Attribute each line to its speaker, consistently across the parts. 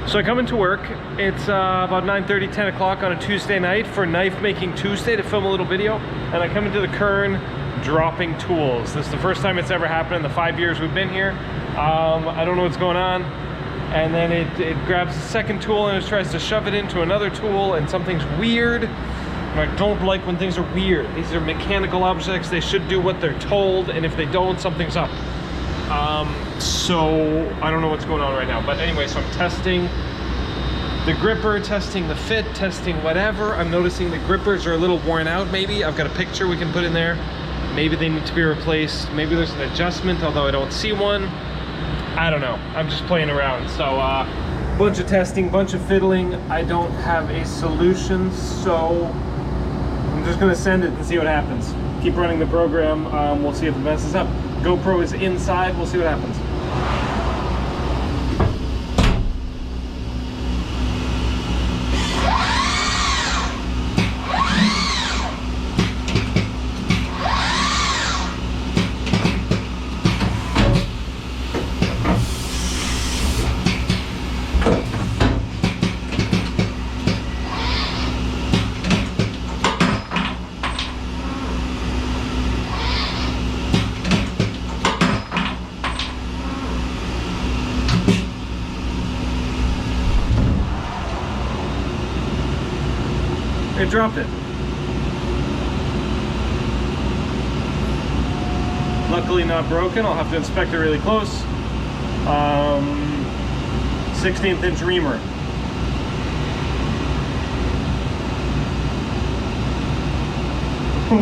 Speaker 1: So I come into work, it's about 9:30, 10 o'clock on a Tuesday night for Knifemaking Tuesday to film a little video, and I come into the KERN dropping tools. This is the first time it's ever happened in the 5 years we've been here. I don't know what's going on, and then it grabs the second tool and it tries to shove it into another tool, and something's weird. And I don't like when things are weird. These are mechanical objects, they should do what they're told, and if they don't, something's up. So I don't know what's going on right now, but anyway, so I'm testing the gripper, testing the fit, testing whatever. I'm noticing the grippers are a little worn out. Maybe I've got a picture we can put in there. Maybe they need to be replaced. Maybe there's an adjustment, although I don't see one. I don't know, I'm just playing around. So bunch of testing, bunch of fiddling. I don't have a solution, so I'm just gonna send it and see what happens. Keep running the program, we'll see if it messes up. GoPro is inside, we'll see what happens. It dropped it. Luckily not broken. I'll have to inspect it really close. 16th inch reamer.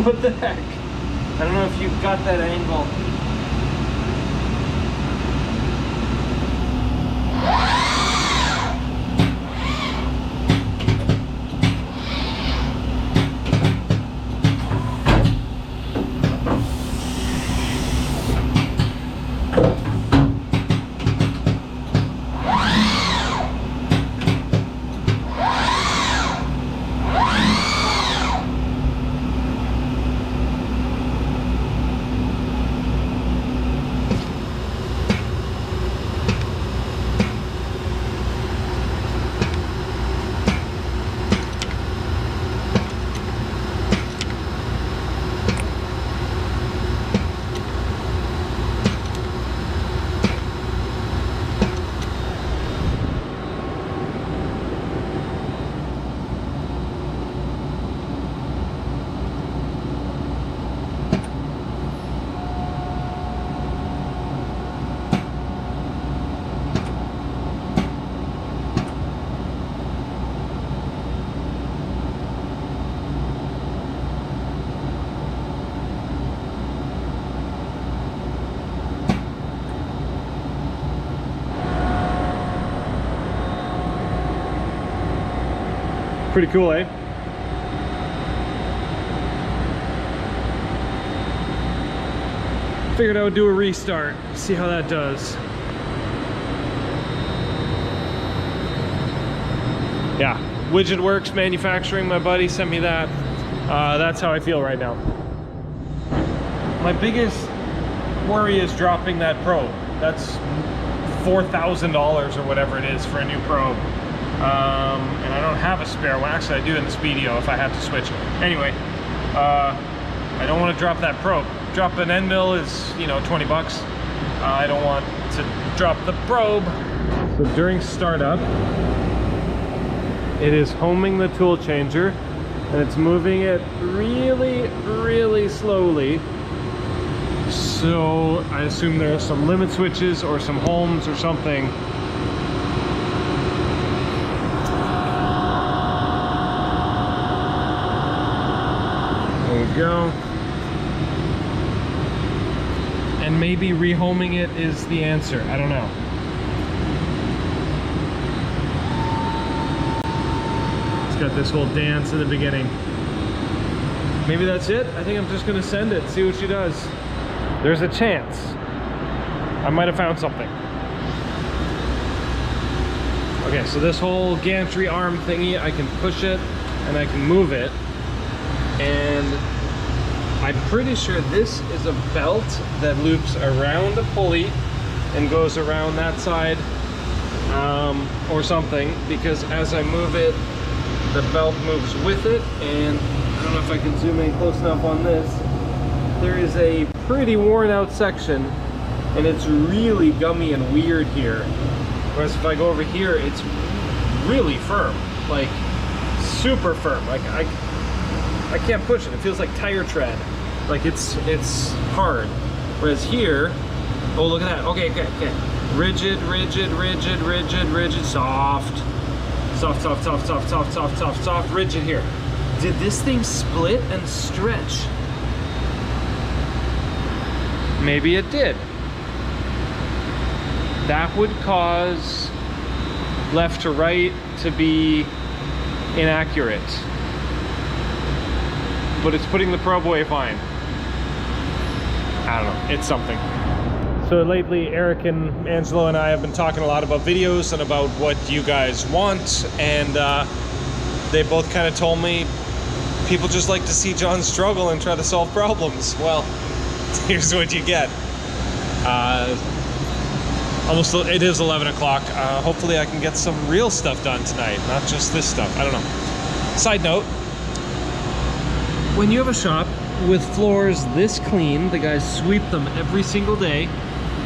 Speaker 1: What the heck? I don't know if you've got that angle. Pretty cool, eh? Figured I would do a restart, see how that does. Yeah, Widget Works Manufacturing, my buddy sent me that. That's how I feel right now. My biggest worry is dropping that probe. That's $4,000 or whatever it is for a new probe. And I don't have a spare one. Actually, I do in the Speedio if I have to switch. Anyway, I don't want to drop that probe. Drop an end mill is, you know, 20 bucks. I don't want to drop the probe. So during startup, it is homing the tool changer, and it's moving it really, really slowly. So I assume there are some limit switches or some homes or something. There we go. And maybe rehoming it is the answer. I don't know. It's got this whole dance in the beginning. Maybe that's it. I think I'm just gonna send it, see what she does. There's a chance I might have found something. Okay, so this whole gantry arm thingy, I can push it and I can move it. And I'm pretty sure this is a belt that loops around the pulley and goes around that side. or something, because as I move it, the belt moves with it. And I don't know if I can zoom in close enough on this. There is a pretty worn out section, and it's really gummy and weird here. Whereas if I go over here, it's really firm, like super firm. Like I can't push it. It feels like tire tread. Like it's hard. Whereas here, oh, look at that. Okay. Rigid, soft. Soft, rigid here. Did this thing split and stretch? Maybe it did. That would cause left to right to be inaccurate. But it's putting the probe away fine. I don't know, it's something. So lately, Eric and Angelo and I have been talking a lot about videos and about what you guys want, and they both kind of told me people just like to see John struggle and try to solve problems. Well, here's what you get. It is 11 o'clock. Hopefully I can get some real stuff done tonight, not just this stuff. I don't know. Side note, when you have a shop with floors this clean, the guys sweep them every single day,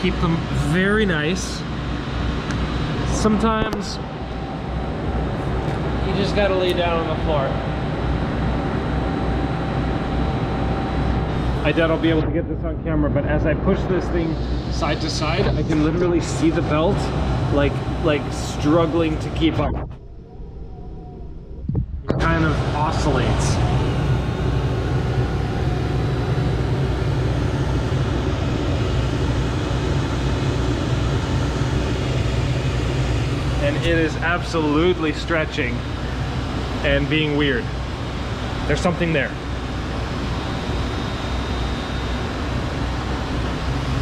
Speaker 1: keep them very nice. Sometimes you just gotta lay down on the floor. I doubt I'll be able to get this on camera, but as I push this thing side to side, I can literally see the belt like struggling to keep up. It kind of oscillates. And it is absolutely stretching and being weird. There's something there.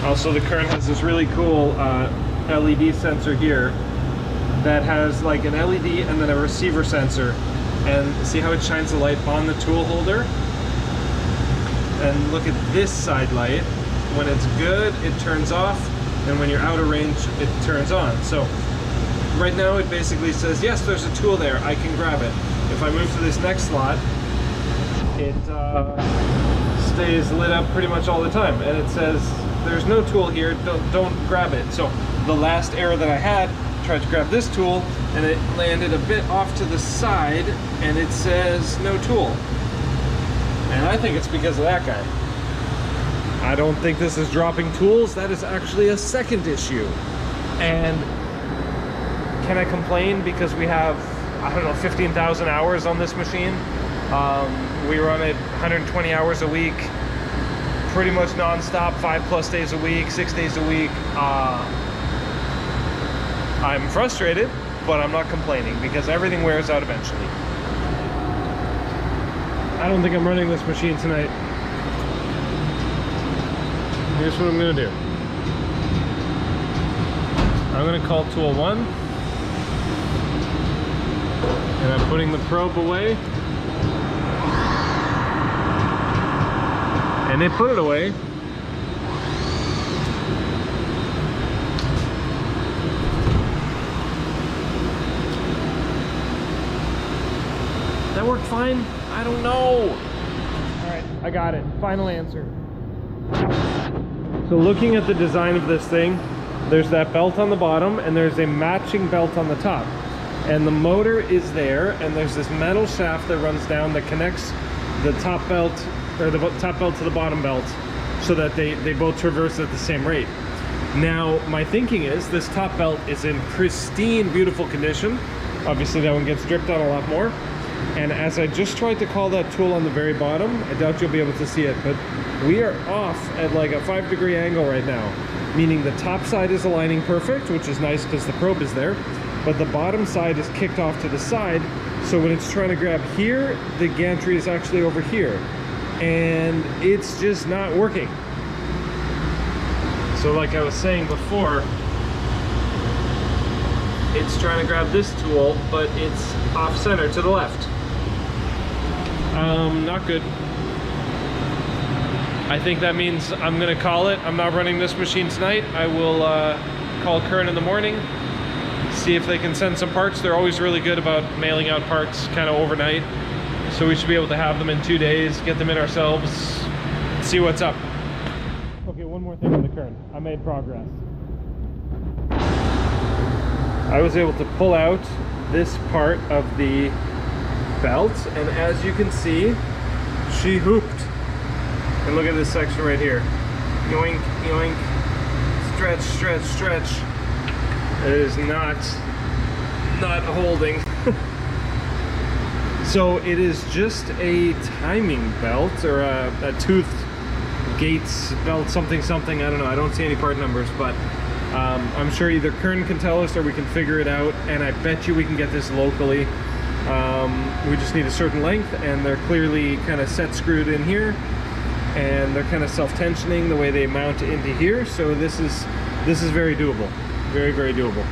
Speaker 1: Also, the KERN has this really cool LED sensor here that has like an LED and then a receiver sensor. And see how it shines the light on the tool holder? And look at this side light. When it's good, it turns off, and when you're out of range, it turns on. So right now it basically says, yes, there's a tool there, I can grab it. If I move to this next slot, it stays lit up pretty much all the time. And it says, there's no tool here, don't grab it. So the last error that I had, tried to grab this tool, and it landed a bit off to the side, and it says no tool. And I think it's because of that guy. I don't think this is dropping tools, that is actually a second issue. And can I complain because we have, I don't know, 15,000 hours on this machine? We run it 120 hours a week, pretty much non-stop, 5+ days a week, 6 days a week. I'm frustrated, but I'm not complaining because everything wears out eventually. I don't think I'm running this machine tonight. Here's what I'm gonna do. I'm gonna call tool 1, and I'm putting the probe away. And they put it away. That worked fine? I don't know. All right, I got it. Final answer. So looking at the design of this thing, there's that belt on the bottom and there's a matching belt on the top. And the motor is there, and there's this metal shaft that runs down that connects the top belt, or the top belt to the bottom belt, so that they both traverse at the same rate. Now, my thinking is this top belt is in pristine, beautiful condition. Obviously that one gets dripped on a lot more. And as I just tried to call that tool on the very bottom, I doubt you'll be able to see it, but we are off at like a 5-degree angle right now, meaning the top side is aligning perfect, which is nice because the probe is there, but the bottom side is kicked off to the side, so when it's trying to grab here, the gantry is actually over here, and it's just not working. So like I was saying before, it's trying to grab this tool, but it's off center to the left. Not good. I think that means I'm gonna call it. I'm not running this machine tonight. I will call KERN in the morning, see if they can send some parts. They're always really good about mailing out parts kind of overnight. So we should be able to have them in 2 days, get them in ourselves, see what's up. Okay, one more thing on the KERN. I made progress. I was able to pull out this part of the belt, and as you can see, she hooped. And look at this section right here. Yoink, yoink, stretch, stretch, stretch. It is not holding. So it is just a timing belt, or a tooth gates belt, something, I don't know. I don't see any part numbers, but I'm sure either KERN can tell us or we can figure it out, and I bet you we can get this locally. We just need a certain length, and they're clearly kind of set screwed in here, and they're kind of self-tensioning the way they mount into here. So this is very doable, very, very doable.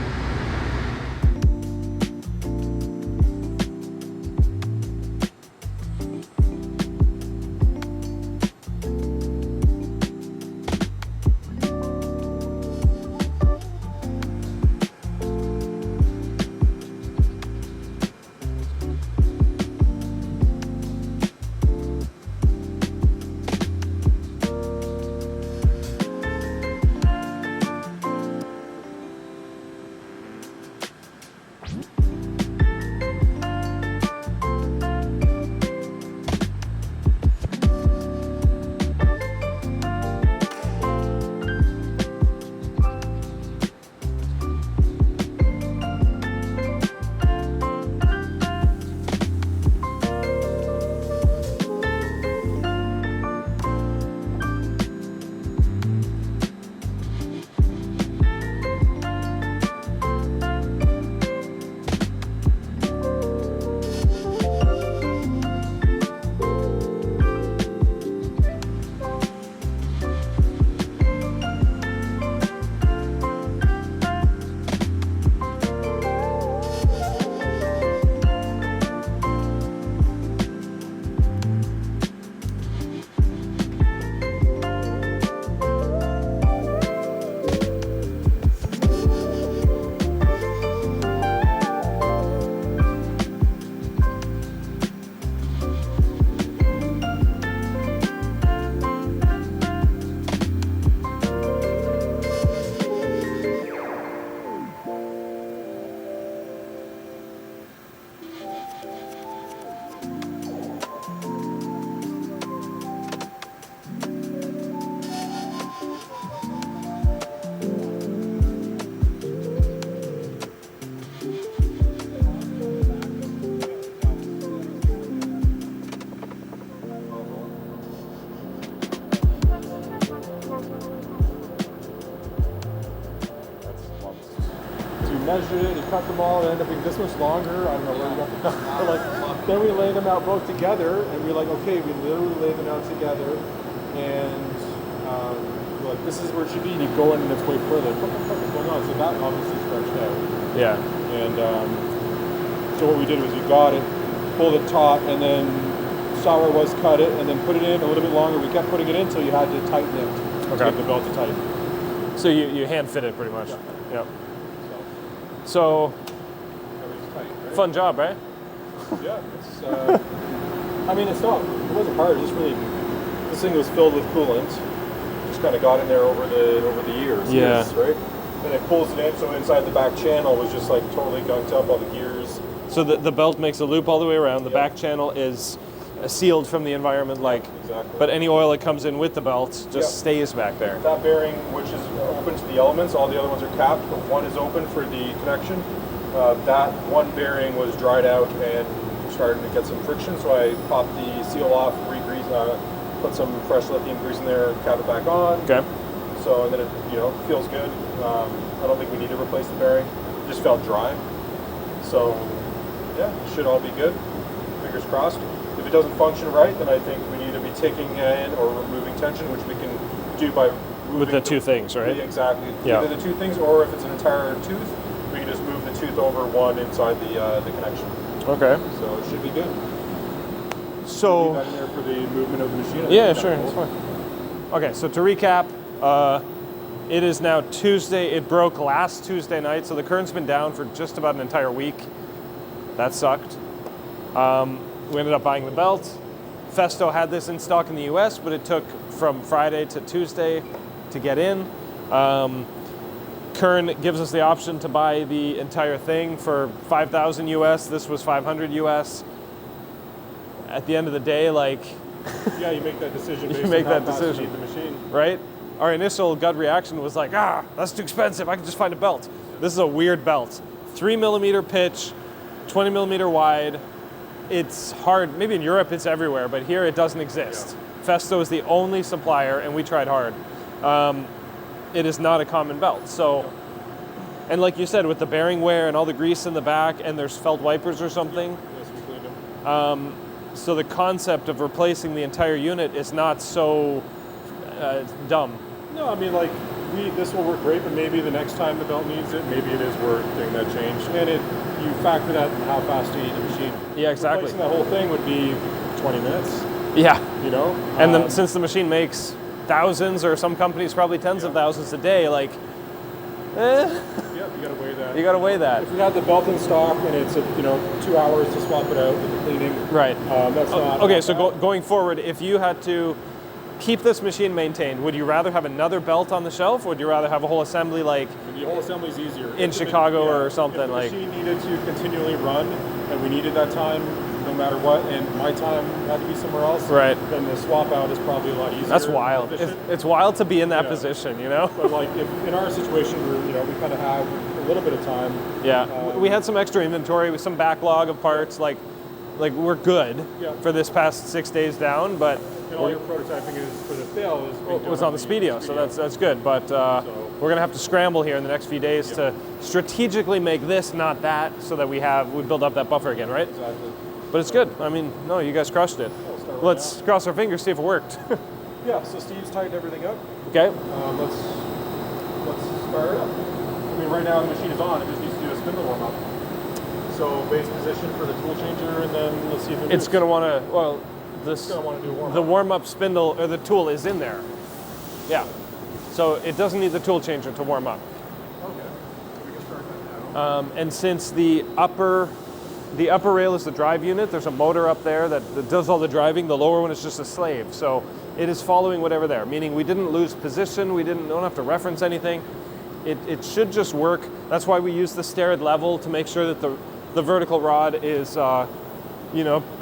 Speaker 2: Measured it, you cut them all, and ended up being this much longer. I don't know where we got the number. Like, then we laid them out both together, and we were like, okay, we literally laid them out together, and we're like, this is where it should be. And you go in and it's way further. What the fuck is going on? So that obviously stretched out.
Speaker 1: Yeah.
Speaker 2: And so what we did was we got it, pulled it taut, and then saw where it was, cut it, and then put it in a little bit longer. We kept putting it in until you had to tighten it to get the belt to tighten.
Speaker 1: So you hand fit it pretty much.
Speaker 2: Yeah.
Speaker 1: Yep. So,
Speaker 2: Tight, right?
Speaker 1: fun job, right?
Speaker 2: Yeah, it's, I mean, it wasn't hard, just really, this thing was filled with coolant, just kind of got in there over the years, right? And it pulls it in, so inside the back channel was just like totally gunked up, all the gears.
Speaker 1: So the belt makes a loop all the way around, the back channel is sealed from the environment, like,
Speaker 2: exactly.
Speaker 1: But any oil that comes in with the belt just stays back there.
Speaker 2: That bearing, which is open to the elements, all the other ones are capped, but one is open for the connection. That one bearing was dried out and starting to get some friction, so I popped the seal off, re-grease, put some fresh lithium grease in there, cap it back on.
Speaker 1: Okay.
Speaker 2: So, and then it feels good. I don't think we need to replace the bearing. It just felt dry. So, yeah, it should all be good. Fingers crossed. If it doesn't function right, then I think we need to be taking in or removing tension, which we can do by moving
Speaker 1: with the two things, right?
Speaker 2: Exactly.
Speaker 1: Yeah.
Speaker 2: Either the two things, or if it's an entire tooth, we can just move the tooth over one inside the connection.
Speaker 1: Okay.
Speaker 2: So it should be good.
Speaker 1: So
Speaker 2: leave that in there for the movement of the machine.
Speaker 1: Yeah, sure, it's fine. Okay, so to recap, It is now Tuesday. It broke last Tuesday night, so the KERN's been down for just about an entire week. That sucked. We ended up buying the belt. Festo had this in stock in the US, but it took from Friday to Tuesday to get in. KERN gives us the option to buy the entire thing for 5,000 US. This was 500 US. At the end of the day, like...
Speaker 2: Yeah, you make that decision based
Speaker 1: you make
Speaker 2: on how
Speaker 1: that
Speaker 2: fast
Speaker 1: decision.
Speaker 2: you need the machine.
Speaker 1: Right? Our initial gut reaction was like, that's too expensive. I can just find a belt. This is a weird belt. 3mm pitch, 20mm wide. It's hard. Maybe in Europe it's everywhere, but here it doesn't exist. Yeah. Festo is the only supplier, and we tried hard. It is not a common belt. So, and like you said, with the bearing wear and all the grease in the back, and there's felt wipers or something.
Speaker 2: Yes, we cleaned them.
Speaker 1: So the concept of replacing the entire unit is not so dumb.
Speaker 2: No, I mean, like, this will work great, but maybe the next time the belt needs it, maybe it is worth doing that change. And you factor that in how fast you need the machine.
Speaker 1: Yeah, exactly.
Speaker 2: Replacing that whole thing would be 20 minutes.
Speaker 1: Yeah.
Speaker 2: You know?
Speaker 1: And then since the machine makes thousands, or some companies probably tens of thousands a day, like,
Speaker 2: Yeah, you gotta weigh that.
Speaker 1: You gotta weigh that.
Speaker 2: If you have the belt in stock and it's 2 hours to swap it out with the cleaning,
Speaker 1: right?
Speaker 2: That's not
Speaker 1: okay.
Speaker 2: Not
Speaker 1: So going forward, if you had to keep this machine maintained, would you rather have another belt on the shelf, or would you rather have a whole assembly like
Speaker 2: the whole assembly is easier
Speaker 1: in Chicago or something?
Speaker 2: If the
Speaker 1: like
Speaker 2: machine needed to continually run, and we needed that time no matter what, and my time had to be somewhere else,
Speaker 1: right?
Speaker 2: Then the swap out is probably a lot easier.
Speaker 1: That's wild. It's wild to be in that position, you know.
Speaker 2: But like if in our situation, we kind of have a little bit of time.
Speaker 1: Yeah, we had some extra inventory with some backlog of parts. Like we're good for this past 6 days down, but.
Speaker 2: And all your prototyping is for the fail
Speaker 1: was on the Speedio, so that's good. But we're gonna have to scramble here in the next few days to strategically make this not that, so that we build up that buffer again, right?
Speaker 2: Exactly.
Speaker 1: But it's good. I mean, no, you guys crushed it. Let's cross our fingers, see if it worked.
Speaker 2: Yeah. So Steve's tightened everything up.
Speaker 1: Okay.
Speaker 2: Let's start it up. I mean, right now the machine is on. It just needs to do a spindle warm up. So base position for the tool changer, and then let's see if
Speaker 1: it's gonna want to. The warm-up spindle or the tool is in there. Yeah. So it doesn't need the tool changer to warm up.
Speaker 2: Okay. We can start that now.
Speaker 1: And since the upper rail is the drive unit, there's a motor up there that does all the driving. The lower one is just a slave. So it is following whatever there, meaning we didn't lose position. We don't have to reference anything. It should just work. That's why we use the stair level to make sure that the vertical rod is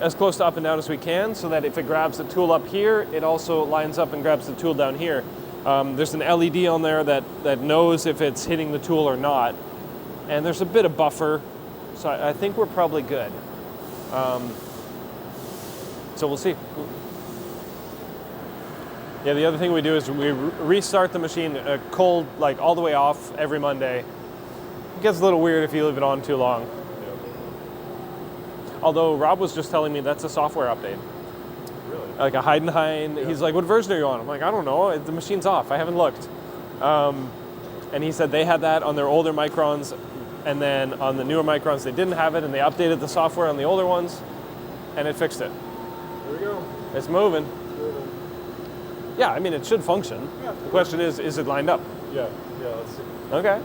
Speaker 1: as close to up and down as we can, so that if it grabs the tool up here, it also lines up and grabs the tool down here. There's an LED on there that knows if it's hitting the tool or not. And there's a bit of buffer, so I think we're probably good. So we'll see. Yeah, the other thing we do is we restart the machine cold, like all the way off every Monday. It gets a little weird if you leave it on too long. Although Rob was just telling me that's a software update.
Speaker 2: Really?
Speaker 1: Like a Heidenhain. Yeah. He's like, what version are you on? I'm like, I don't know. The machine's off. I haven't looked. And he said they had that on their older Microns, and then on the newer Microns they didn't have it, and they updated the software on the older ones, and it fixed it.
Speaker 2: There we go.
Speaker 1: It's moving. Yeah, I mean, it should function. Yeah, the question is it lined up?
Speaker 2: Yeah, let's see.
Speaker 1: Okay.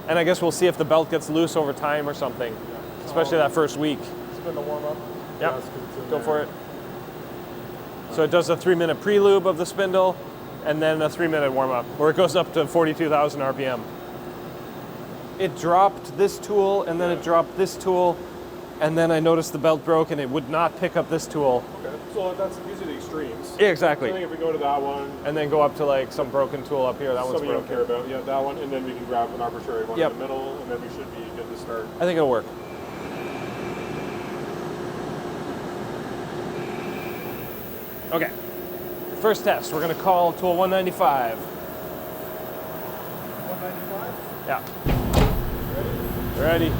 Speaker 1: And I guess we'll see if the belt gets loose over time or something. Yeah. Especially that first week.
Speaker 2: Spin the warm up.
Speaker 1: Yep. Go for it. So it does a 3-minute pre-lube of the spindle, and then a 3-minute warm up, where it goes up to 42,000 RPM. It dropped this tool, and then it dropped this tool, and then I noticed the belt broke, and it would not pick up this tool.
Speaker 2: Okay. So these are the extremes.
Speaker 1: Yeah, exactly.
Speaker 2: So I think if we go to that one,
Speaker 1: and then go up to like some broken tool up here, that one's broken.
Speaker 2: Some you don't care about. Yeah, that one, and then we can grab an arbitrary one in the middle, and then we should be good to start.
Speaker 1: I think it'll work. Okay, first test, we're gonna call tool 195.
Speaker 2: 195?
Speaker 1: Yeah. Ready?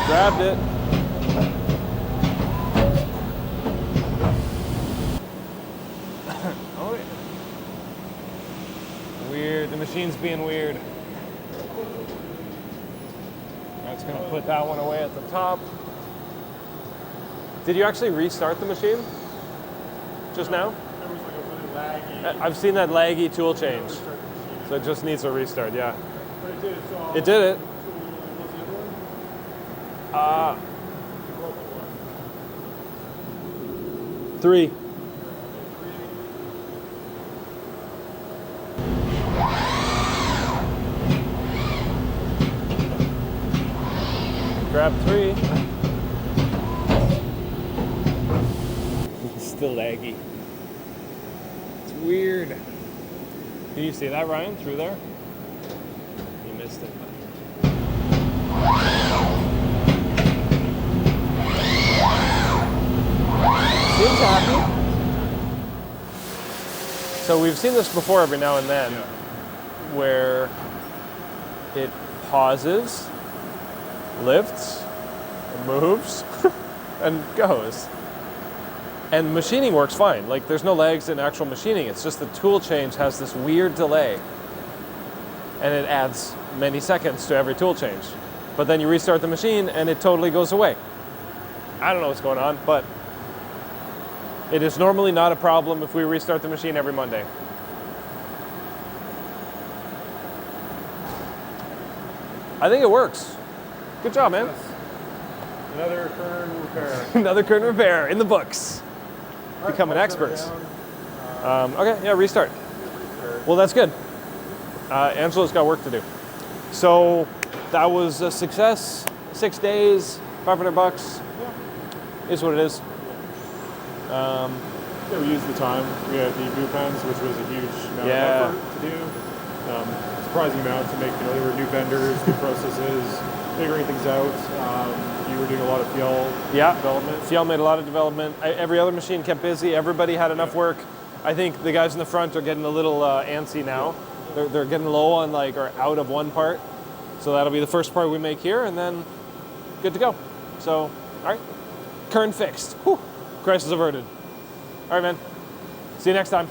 Speaker 1: Grabbed it. Oh yeah. Weird, the machine's being weird. That's gonna put that one away at the top. Did you actually restart the machine just now?
Speaker 2: There was like a really laggy.
Speaker 1: I've seen that laggy tool change.
Speaker 2: Restart the machine.
Speaker 1: So it just needs a restart, yeah.
Speaker 2: But it did it. So
Speaker 1: It did it.
Speaker 2: What was the other one? The broken one.
Speaker 1: 3. Grab 3. It's still laggy. It's weird. Can you see that, Ryan, through there? You missed it. Seems happy. So we've seen this before every now and then, where it pauses, lifts, moves, and goes. And machining works fine. Like, there's no lags in actual machining. It's just the tool change has this weird delay. And it adds many seconds to every tool change. But then you restart the machine and it totally goes away. I don't know what's going on, but it is normally not a problem if we restart the machine every Monday. I think it works. Good job, man.
Speaker 2: Yes. Another KERN repair.
Speaker 1: Another KERN repair in the books.
Speaker 2: All
Speaker 1: Becoming
Speaker 2: right, I'll shut it
Speaker 1: experts.
Speaker 2: down.
Speaker 1: Okay, yeah, restart. Well, that's good. Angela's got work to do. So that was a success. 6 days, $500.
Speaker 2: Yeah.
Speaker 1: Is what it is.
Speaker 2: Yeah, we used the time. We had the boot pens, which was a huge amount
Speaker 1: Yeah.
Speaker 2: of effort to do. Surprising amount to make. There were new vendors, new processes, figuring things out. You were doing a lot of fuel development.
Speaker 1: Fiel made a lot of development. Every other machine kept busy. Everybody had enough work. I think the guys in the front are getting a little antsy now. They're getting low on or out of one part. So that'll be the first part we make here, and then good to go. So, all right, KERN fixed. Whew. Crisis averted. All right, man. See you next time.